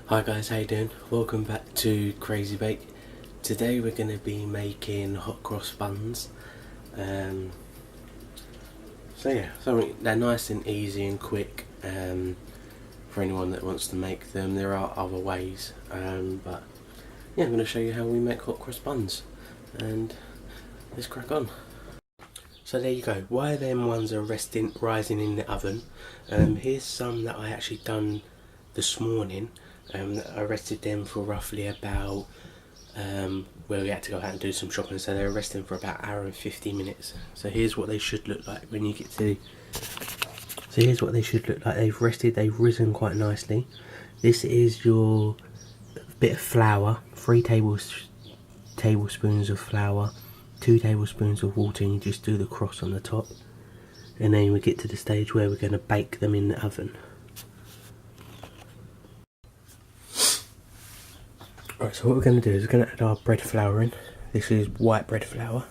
Hi guys, how you doing? Welcome back to Crazy Bake. Today we're going to be making hot cross buns. So they're nice and easy and quick for anyone that wants to make them. There are other ways, but yeah, I'm going to show you how we make hot cross buns, and let's crack on. So there you go. While them ones are rising in the oven, here's some that I actually done this morning. I rested them for roughly about where we had to go out and do some shopping, so they're resting for about an hour and 50 minutes. So here's what they should look like when you get to. So here's what they should look like. They've rested, they've risen quite nicely. This is your bit of flour, 3 tablespoons of flour, 2 tablespoons of water, and you just do the cross on the top. And then we get to the stage where we're going to bake them in the oven. Right, so what we're going to do is we're going to add our bread flour in. This is white bread flour.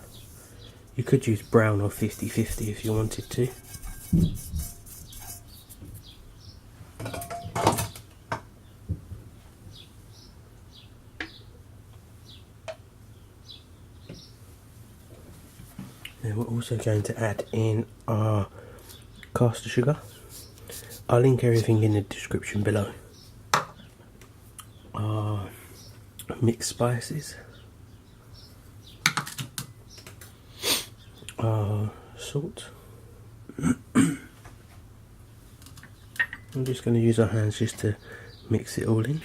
You could use brown or 50-50 if you wanted to. Then we're also going to add in our caster sugar. I'll link everything in the description below. Our mixed spices, salt. I'm just going to use our hands just to mix it all in.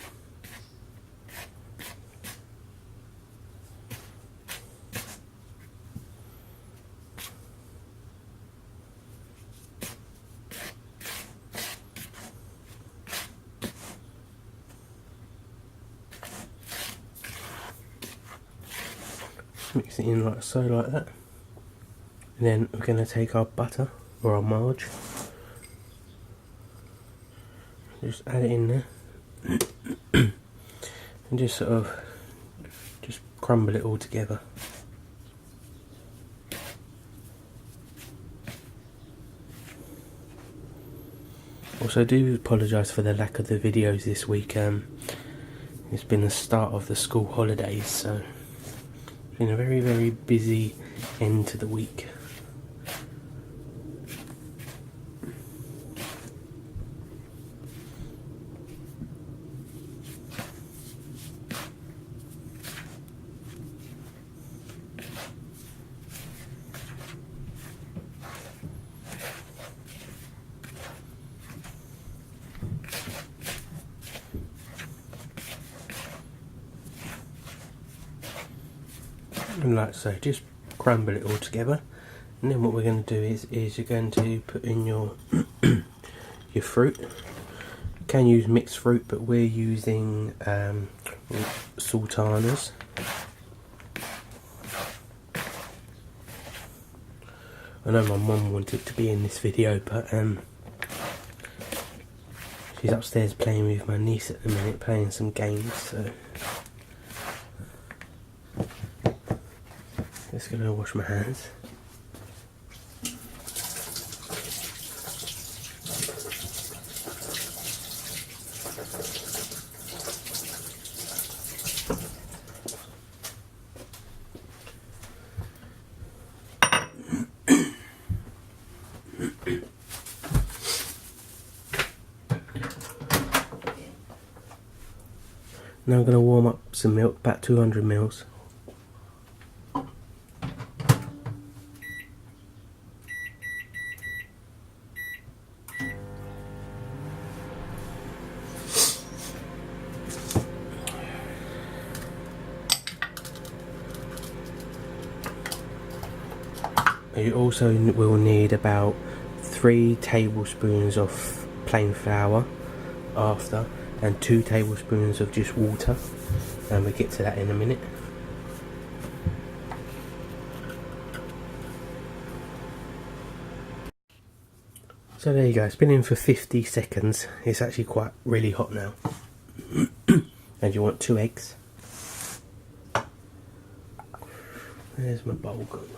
Mix it in like so, like that. And then we're going to take our butter or our marge, just add it in there, and just sort of just crumble it all together. Also, I do apologise for the lack of the videos this week. It's been the start of the school holidays, so it's been a very busy end to the week. And like so, just crumble it all together, and then what we're going to do is you're going to put in your your fruit. You can use mixed fruit, but we're using sultanas. I know my mum wanted to be in this video, but she's upstairs playing with my niece at the minute, playing some games, so just gonna wash my hands. Now I'm going to warm up some milk, about 200 mils. You also will need about 3 tablespoons of plain flour after, and 2 tablespoons of just water, and we'll get to that in a minute. So there you go, it's been in for 50 seconds. It's actually really hot now. And you want 2 eggs. There's my bowl gone.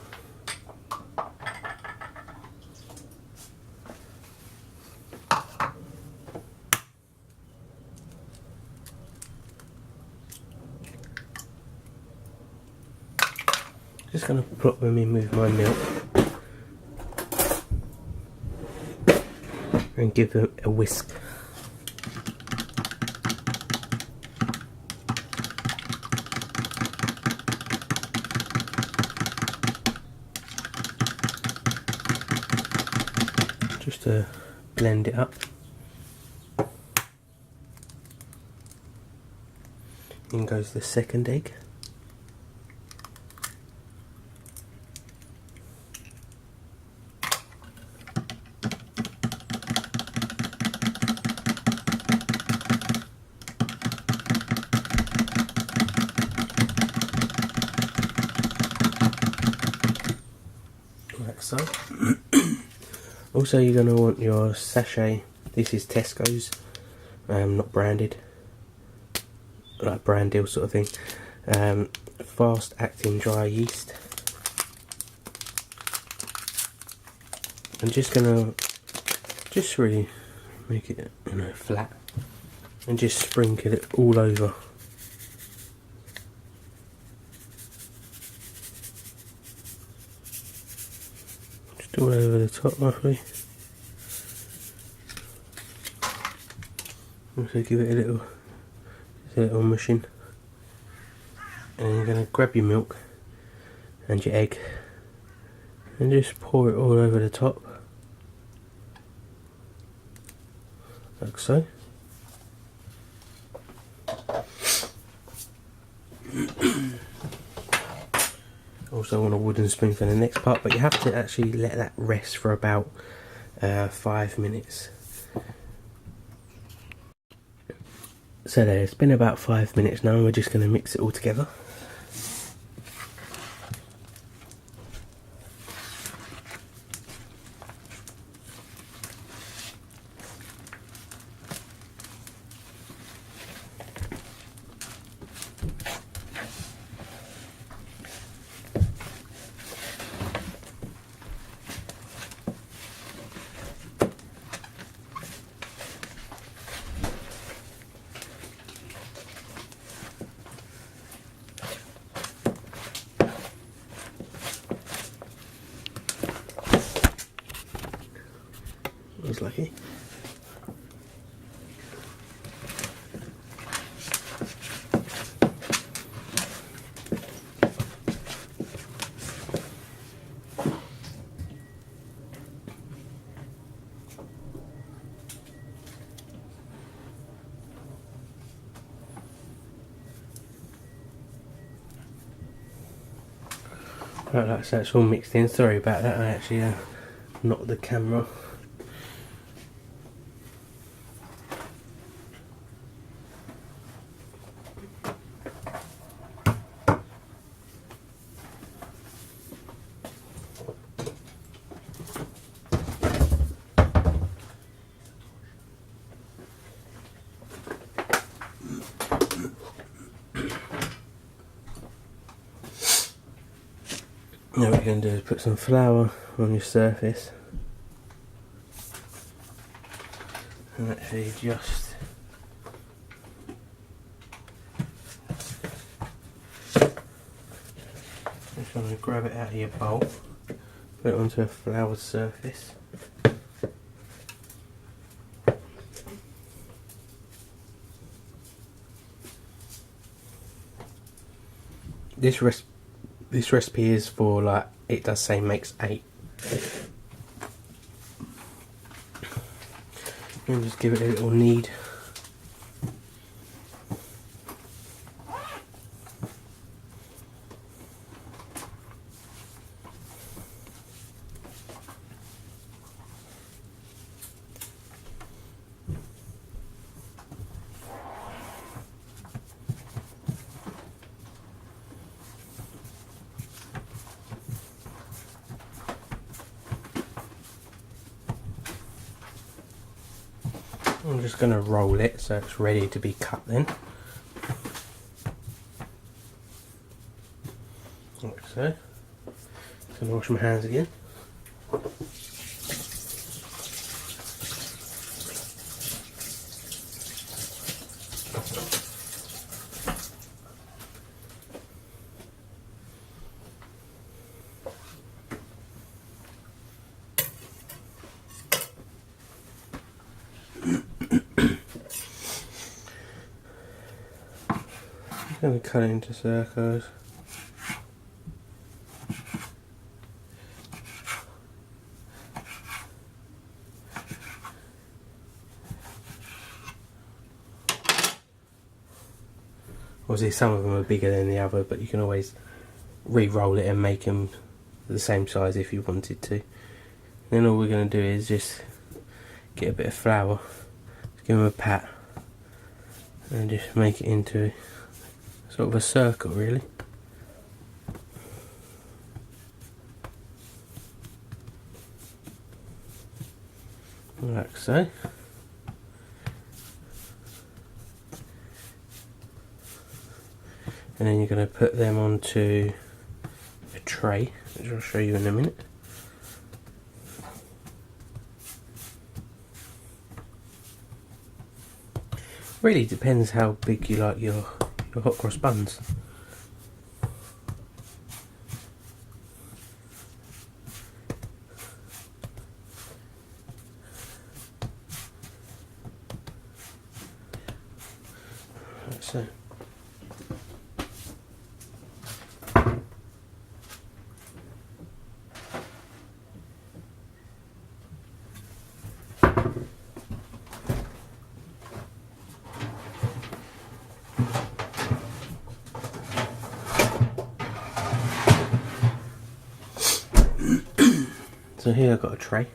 Just going to plop them in with my milk and give them a whisk. Just to blend it up. In goes the second egg. Like so. Also, you're going to want your sachet. This is Tesco's, not branded, like brand deal sort of thing. Fast acting dry yeast. I'm just going to really make it, you know, flat, and just sprinkle it all over. Just all over the top roughly. Also give it a little mushing. And then you're going to grab your milk and your egg and just pour it all over the top, like so. Also want a wooden spoon for the next part, but you have to actually let that rest for about 5 minutes. So there, it's been about 5 minutes now, and we're just going to mix it all together. I was lucky. Right, so it's all mixed in. Sorry about that, I actually knocked the camera. Now what you're going to do is put some flour on your surface and actually just want to grab it out of your bowl, put it onto a floured surface. This recipe is for, like, it does say makes 8. And just give it a little knead. I'm just going to roll it so it's ready to be cut then. Like so. Just going to wash my hands again. going to cut it into circles. Obviously some of them are bigger than the other, but you can always re-roll it and make them the same size if you wanted to. Then all we're going to do is just get a bit of flour, give them a pat, and just make it into sort of a circle really. Like so. And then you're going to put them onto a tray, which I'll show you in a minute. Really depends how big you like your hot cross buns. Like so. So here I've got a tray.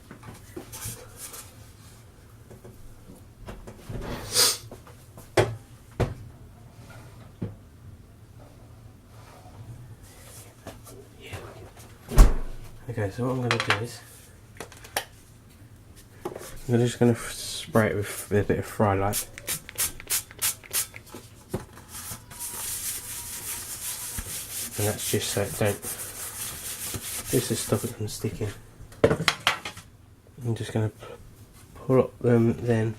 Okay, so what I'm going to do is I'm just going to spray it with a bit of fry light. And that's just so it don't, just to stop it from sticking. I'm just going to pull up them, then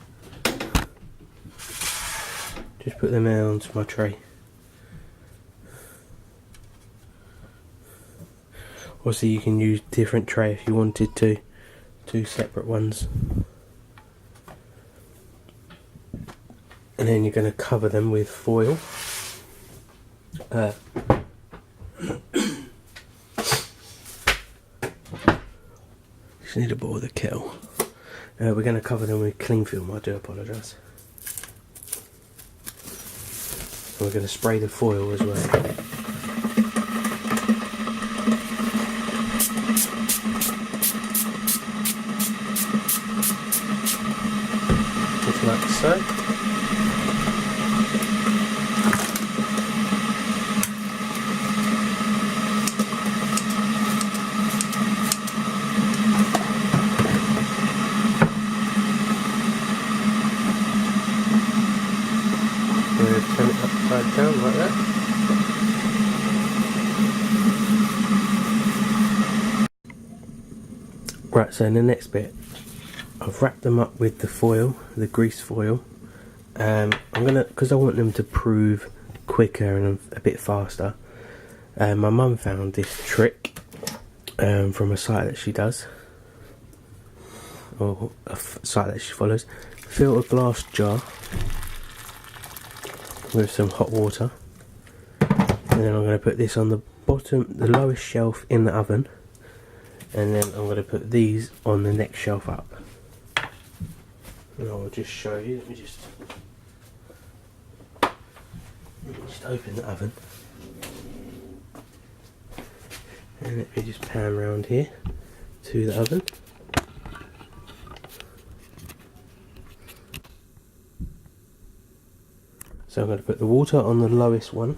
just put them out onto my tray. Obviously you can use different tray if you wanted to, two separate ones. And then you're going to cover them with foil. Just need to boil the kettle. We're going to cover them with cling film, I do apologise. And we're going to spray the foil as well. Just like so. Turn it upside down like that. Right, so in the next bit, I've wrapped them up with the foil, the grease foil. I'm gonna, because I want them to prove quicker and a bit faster. My mum found this trick from a site that she does, or a site that she follows. Fill a glass jar with some hot water, and then I'm going to put this on the bottom, the lowest shelf in the oven, and then I'm going to put these on the next shelf up. And I'll just show you. Let me just open the oven, and let me just pan around here to the oven. So I'm going to put the water on the lowest one.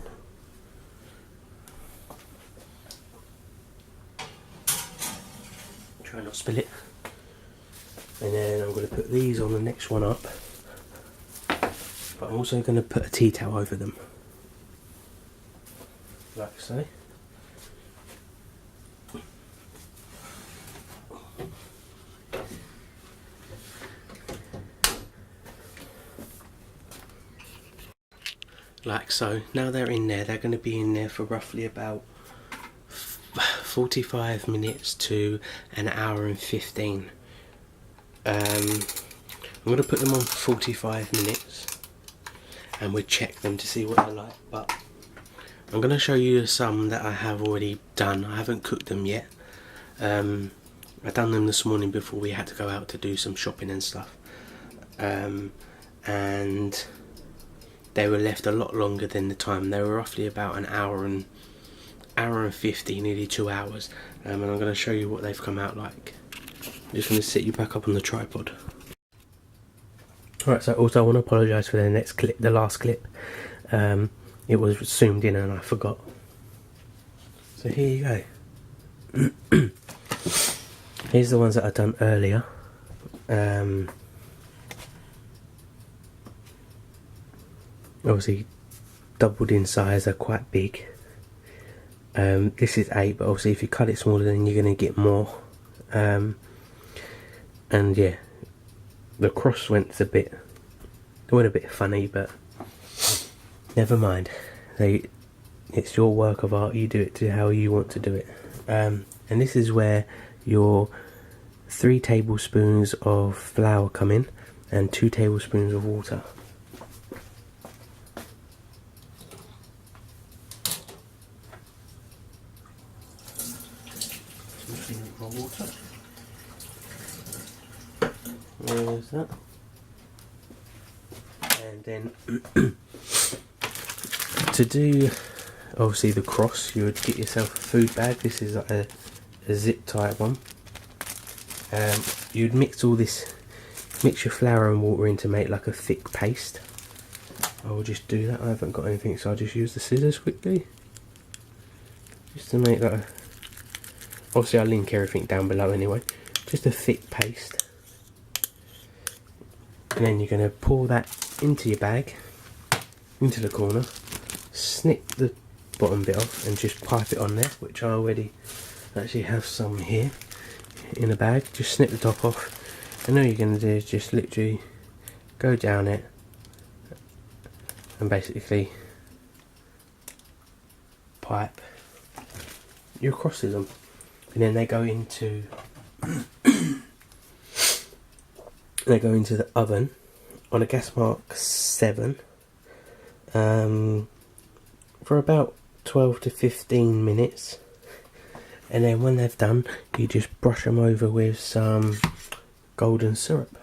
Try not to spill it. And then I'm going to put these on the next one up. But I'm also going to put a tea towel over them. Like so. Like so. Now they're in there, they're going to be in there for roughly about 45 minutes to an hour and 15. I'm going to put them on for 45 minutes and we'll check them to see what they're like, but I'm going to show you some that I have already done. I haven't cooked them yet. I done them this morning before we had to go out to do some shopping and stuff. And they were left a lot longer than the time. They were roughly about an hour and 50, nearly 2 hours. And I'm going to show you what they've come out like. I'm just going to sit you back up on the tripod. Alright, so also I want to apologise for the last clip. It was zoomed in and I forgot. So here you go. Here's the ones that I've done earlier. Obviously doubled in size, they're quite big. This is 8, but obviously if you cut it smaller then you're going to get more. And yeah, the cross went a bit funny, but never mind. It's your work of art, you do it to how you want to do it. And this is where your 3 tablespoons of flour come in and 2 tablespoons of water. My water. There's that. And then to do obviously the cross, you would get yourself a food bag. This is like a zip type one. You'd mix all this, mix your flour and water in to make like a thick paste. I will just do that. I haven't got anything, so I'll just use the scissors quickly, just to make that. Obviously I'll link everything down below anyway. Just a thick paste. And then you're going to pour that into your bag, into the corner, snip the bottom bit off and just pipe it on there, which I already actually have some here in a bag. Just snip the top off, and all you're going to do is just literally go down it and basically pipe your crosses on. And then they go into the oven on a gas mark 7 for about 12 to 15 minutes. And then when they've done, you just brush them over with some golden syrup.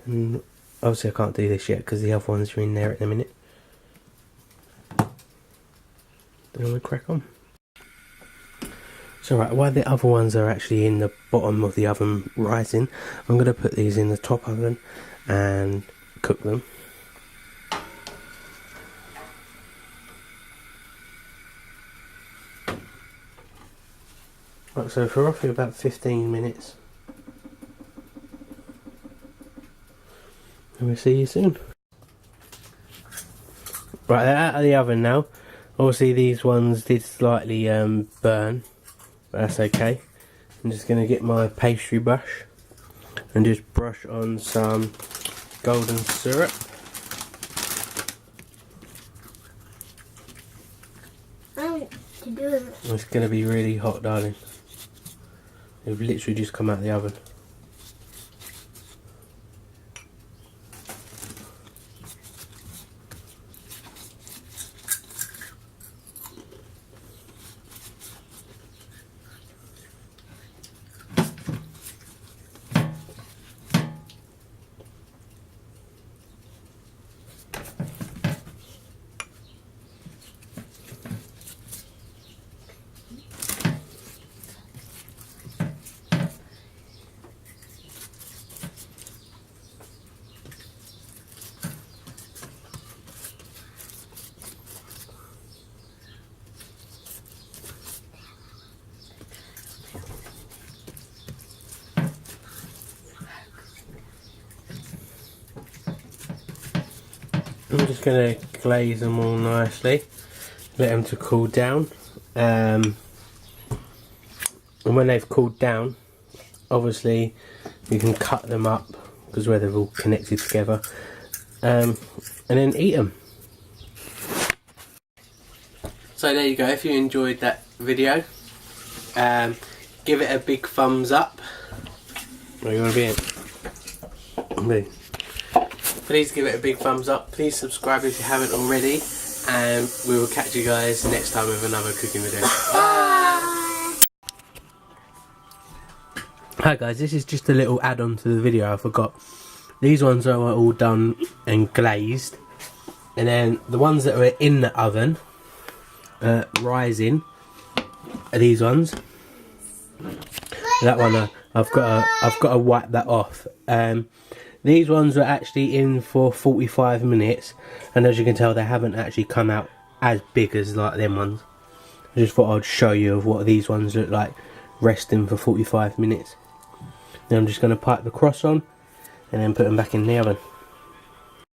And obviously I can't do this yet because the other ones are in there at the minute. Then I'm going to crack on. So right, while the other ones are actually in the bottom of the oven rising, I'm going to put these in the top oven and cook them. Right, so for roughly about 15 minutes. And we'll see you soon. Right, they're out of the oven now. Obviously these ones did slightly burn. But that's okay. I'm just going to get my pastry brush and just brush on some golden syrup. It's going to be really hot, darling. They've literally just come out of the oven. I'm just going to glaze them all nicely, let them to cool down, and when they've cooled down, obviously you can cut them up because where they're all connected together, and then eat them. So there you go. If you enjoyed that video, give it a big thumbs up. Where you want to be in? Me. Please give it a big thumbs up. Please subscribe if you haven't already. and we will catch you guys next time with another cooking video. Hi guys, this is just a little add-on to the video I forgot. These ones are all done and glazed, and then the ones that are in the oven, rising, are these ones. That one I've got to wipe that off. These ones are actually in for 45 minutes, and as you can tell, they haven't actually come out as big as like them ones. I just thought I'd show you of what these ones look like resting for 45 minutes. Then I'm just going to pipe the cross on and then put them back in the oven.